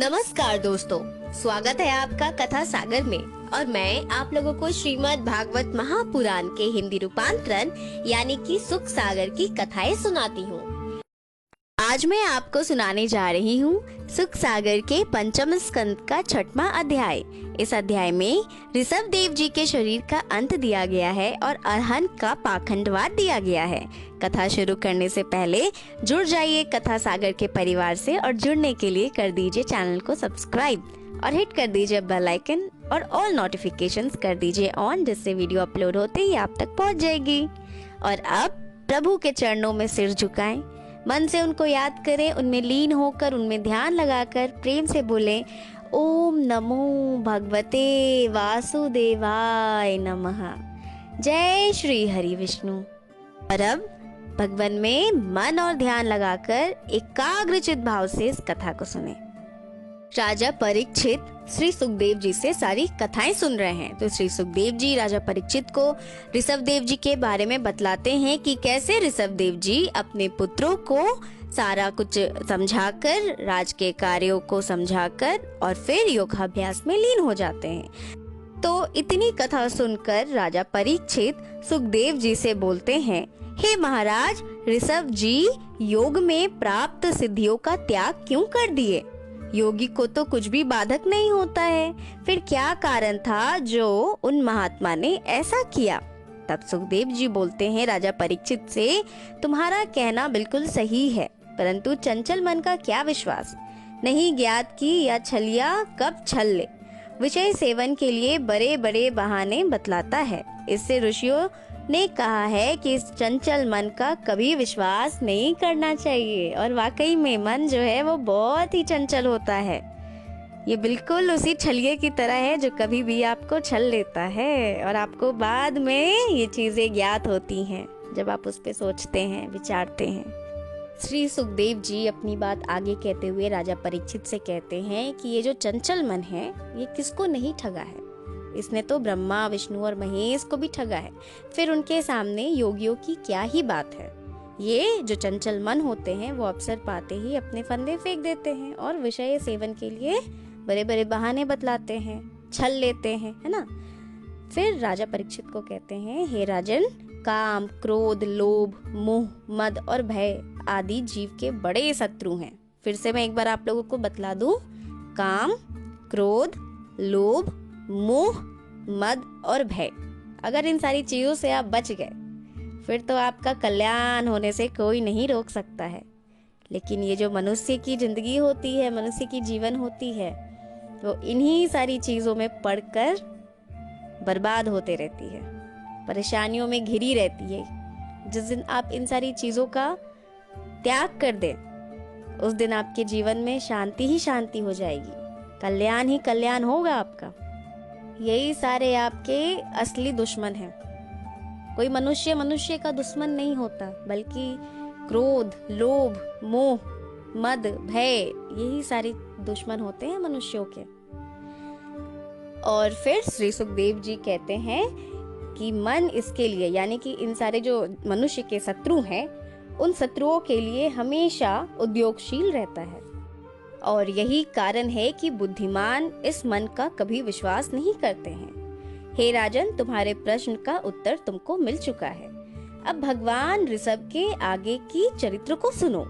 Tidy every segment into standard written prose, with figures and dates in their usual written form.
नमस्कार दोस्तों, स्वागत है आपका कथा सागर में। और मैं आप लोगों को श्रीमद् भागवत महापुराण के हिंदी रूपांतरण यानी कि सुख सागर की कथाएं सुनाती हूँ। आज मैं आपको सुनाने जा रही हूँ सुख सागर के पंचम स्कंद का 6वां अध्याय। इस अध्याय में ऋषभ देव जी के शरीर का अंत दिया गया है और अरहंत का पाखंडवाद दिया गया है। कथा शुरू करने से पहले जुड़ जाइए कथा सागर के परिवार से, और जुड़ने के लिए कर दीजिए चैनल को सब्सक्राइब और हिट कर दीजिए बेल आइकन और ऑल नोटिफिकेशंस कर दीजिए ऑन, जिससे वीडियो अपलोड होते ही आप तक पहुंच जाएगी। और अब प्रभु के चरणों में सिर झुकाएं, मन से उनको याद करें, उनमें लीन होकर उनमें ध्यान लगाकर प्रेम से बोलें ओम नमो भगवते वासुदेवाय नमः। जय श्री हरि विष्णु। और अब भगवान में मन और ध्यान लगाकर एकाग्रचित भाव से इस कथा को सुने। राजा परीक्षित श्री सुखदेव जी से सारी कथाएं सुन रहे हैं। तो श्री सुखदेव जी राजा परीक्षित को ऋषभ देव जी के बारे में बतलाते हैं कि कैसे ऋषभ देव जी अपने पुत्रों को सारा कुछ समझाकर, राज के कार्यों को समझाकर और फिर योगाभ्यास में लीन हो जाते हैं। तो इतनी कथा सुनकर राजा परीक्षित सुखदेव जी से बोलते हैं, हे महाराज, ऋषभ जी योग में प्राप्त सिद्धियों का त्याग क्यों कर दिए? योगी को तो कुछ भी बाधक नहीं होता है, फिर क्या कारण था जो उन महात्मा ने ऐसा किया? तब सुखदेव जी बोलते हैं राजा परीक्षित से, तुम्हारा कहना बिल्कुल सही है, परंतु चंचल मन का क्या विश्वास, नहीं ज्ञात की या छलिया कब छल ले, विषय सेवन के लिए बड़े बड़े बहाने बतलाता है। इससे ऋषियों ने कहा है कि इस चंचल मन का कभी विश्वास नहीं करना चाहिए। और वाकई में मन जो है वो बहुत ही चंचल होता है। ये बिल्कुल उसी छलिए की तरह है जो कभी भी आपको छल लेता है और आपको बाद में ये चीजें ज्ञात होती हैं जब आप उस पे सोचते हैं, विचारते हैं। श्री सुखदेव जी अपनी बात आगे कहते हुए राजा परीक्षित से कहते हैं कि ये जो चंचल मन है ये किसको नहीं ठगा है, इसने तो ब्रह्मा, विष्णु और महेश को भी ठगा है। फिर उनके सामने योगियों की क्या ही बात है। ये जो चंचल मन होते हैं वो अवसर पाते ही अपने फंदे फेंक देते हैं और विषय सेवन के लिए बड़े बड़े बहाने बतलाते हैं, छल लेते हैं, है ना। फिर राजा परीक्षित को कहते हैं, हे राजन, काम, क्रोध, लोभ, मोह, मद और भय आदि जीव के बड़े शत्रु हैं। फिर से मैं एक बार आप लोगों को बतला दूं, काम, क्रोध, लोभ, मोह, मद और भय, अगर इन सारी चीजों से आप बच गए फिर तो आपका कल्याण होने से कोई नहीं रोक सकता है। लेकिन ये जो मनुष्य की जिंदगी होती है, मनुष्य की जीवन होती है, वो इन्हीं सारी चीजों में पड़कर बर्बाद होते रहती है, परेशानियों में घिरी रहती है। जिस दिन आप इन सारी चीजों का त्याग कर दें उस दिन आपके जीवन में शांति ही शांति हो जाएगी, कल्याण ही कल्याण होगा आपका। यही सारे आपके असली दुश्मन हैं। कोई मनुष्य का दुश्मन नहीं होता, बल्कि क्रोध, लोभ, मोह, मद, भय, यही सारे दुश्मन होते हैं मनुष्यों के। और फिर श्री सुखदेव जी कहते हैं कि मन इसके लिए, यानी कि इन सारे जो मनुष्य के शत्रु हैं, उन शत्रुओं के लिए हमेशा उद्योगशील रहता है। और यही कारण है कि बुद्धिमान इस मन का कभी विश्वास नहीं करते हैं। हे राजन, तुम्हारे प्रश्न का उत्तर तुमको मिल चुका है। अब भगवान ऋषभ के आगे की चरित्र को सुनो।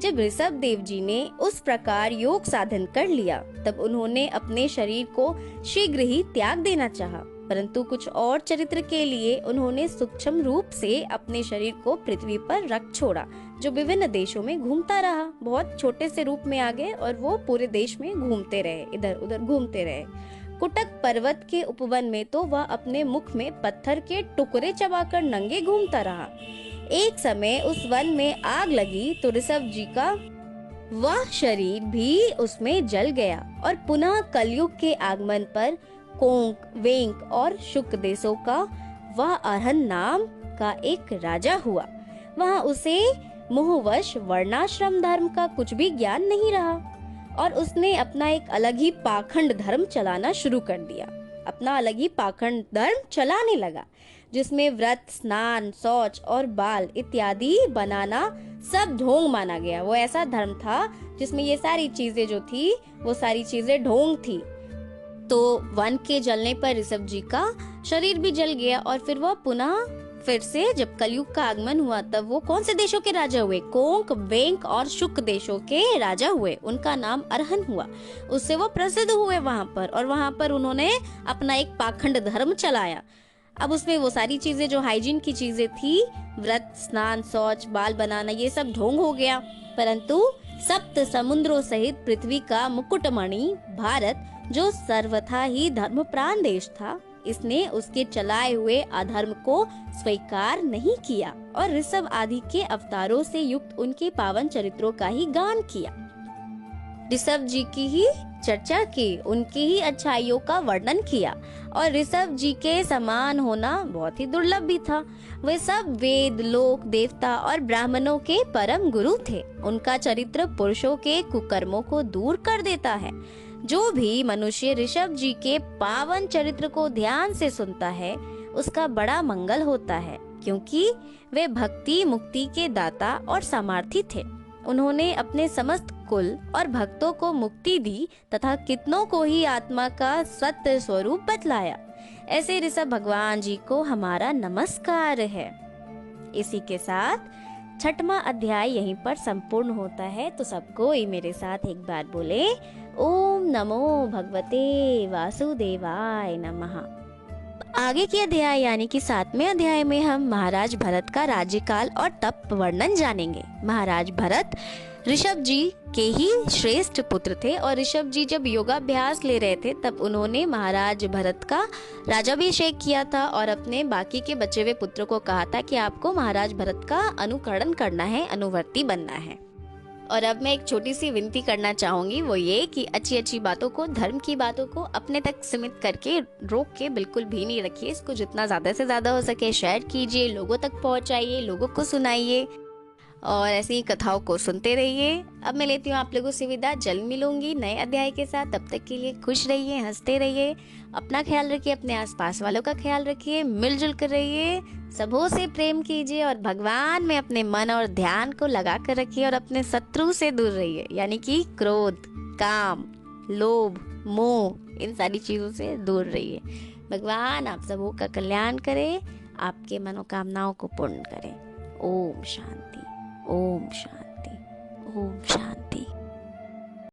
जब ऋषभ देव जी ने उस प्रकार योग साधन कर लिया तब उन्होंने अपने शरीर को शीघ्र ही त्याग देना चाहा, परंतु कुछ और चरित्र के लिए उन्होंने सूक्ष्म रूप से अपने शरीर को पृथ्वी पर रख छोड़ा, जो विभिन्न देशों में घूमता रहा। बहुत छोटे से रूप में आ गए और वो पूरे देश में घूमते रहे, इधर उधर घूमते रहे। कुटक पर्वत के उपवन में तो वह अपने मुख में पत्थर के टुकड़े चबाकर नंगे घूमता रहा। एक समय उस वन में आग लगी तो ऋषभ जी का वह शरीर भी उसमें जल गया और पुनः कलयुग के आगमन पर कोंक, वेंक और शुक देशों का वह अरहन नाम का एक राजा हुआ। वहाँ उसे मोहवश वर्णाश्रम धर्म का कुछ भी ज्ञान नहीं रहा और उसने अपना एक अलग ही पाखंड धर्म चलाना शुरू कर दिया। अपना अलग ही पाखंड धर्म चलाने लगा, जिसमें व्रत, स्नान, शौच और बाल इत्यादि बनाना सब ढोंग माना गया। वो ऐसा धर्म था जिसमें ये सारी चीजें जो थी वो सारी चीजें ढोंग थी। तो वन के जलने पर ऋषभ जी का शरीर भी जल गया और फिर वो फिर से जब कलयुग का आगमन हुआ तब वो कौन से देशों के राजा हुए? कोंक, वेंक और शुक देशों के राजा हुए। उनका नाम अरहन हुआ। उससे वो प्रसिद्ध हुए वहां पर, और वहां पर उन्होंने अपना एक पाखंड धर्म चलाया। अब उसमें वो सारी चीजें जो हाइजीन की चीजें थी, व्रत, स्नान, शौच, बाल बनाना, ये सब ढोंग हो गया। परंतु सप्त समुद्रों सहित पृथ्वी का मुकुटमणि भारत, जो सर्वथा ही धर्मप्राण देश था, इसने उसके चलाए हुए अधर्म को स्वीकार नहीं किया और ऋषभ आदि के अवतारों से युक्त उनके पावन चरित्रों का ही गान किया। ऋषभ जी की ही चर्चा की, उनकी ही अच्छाइयों का वर्णन किया, और ऋषभ जी के समान होना बहुत ही दुर्लभ भी था। वे सब वेद, लोक, देवता और ब्राह्मणों के परम गुरु थे। उनका चरित्र पुरुषों के कुकर्मों को दूर कर देता है। जो भी मनुष्य ऋषभ जी के पावन चरित्र को ध्यान से सुनता है उसका बड़ा मंगल होता है, क्योंकि वे भक्ति मुक्ति के दाता और सामर्थी थे। उन्होंने अपने समस्त कुल और भक्तों को मुक्ति दी तथा कितनों को ही आत्मा का सत्य स्वरूप बतलाया। ऐसे ऋषभ भगवान जी को हमारा नमस्कार है। इसी के साथ छठवां अध्याय यहीं पर संपूर्ण होता है। तो सबको ही मेरे साथ एक बार बोले, ओम नमो भगवते वासुदेवाय नमः। आगे के अध्याय यानी कि 7वें अध्याय में हम महाराज भरत का राज्यकाल और तप वर्णन जानेंगे। महाराज भरत ऋषभ जी के ही श्रेष्ठ पुत्र थे, और ऋषभ जी जब योगाभ्यास ले रहे थे तब उन्होंने महाराज भरत का राजाभिषेक किया था और अपने बाकी के बचे हुए पुत्रों को कहा था कि आपको महाराज भरत का अनुकरण करना है, अनुवर्ती बनना है। और अब मैं एक छोटी सी विनती करना चाहूंगी, वो ये कि अच्छी अच्छी बातों को, धर्म की बातों को अपने तक सीमित करके, रोक के बिल्कुल भी नहीं रखिए। इसको जितना ज्यादा से ज्यादा हो सके शेयर कीजिए, लोगों तक पहुंचाइए, लोगों को सुनाइए और ऐसी ही कथाओं को सुनते रहिए। अब मैं लेती हूँ आप लोगों से विदा। जल्द मिलूंगी नए अध्याय के साथ। तब तक के लिए खुश रहिए, हंसते रहिए, अपना ख्याल रखिए, अपने आसपास वालों का ख्याल रखिए, मिलजुल कर रहिए, सबों से प्रेम कीजिए और भगवान में अपने मन और ध्यान को लगा कर रखिए और अपने शत्रु से दूर रहिए, यानी कि क्रोध, काम, लोभ, मोह, इन सारी चीजों से दूर रहिए। भगवान आप सबों का कल्याण करे, आपके मनोकामनाओं को पूर्ण करे। ओम शांति, ओम शांति, ओम शांति।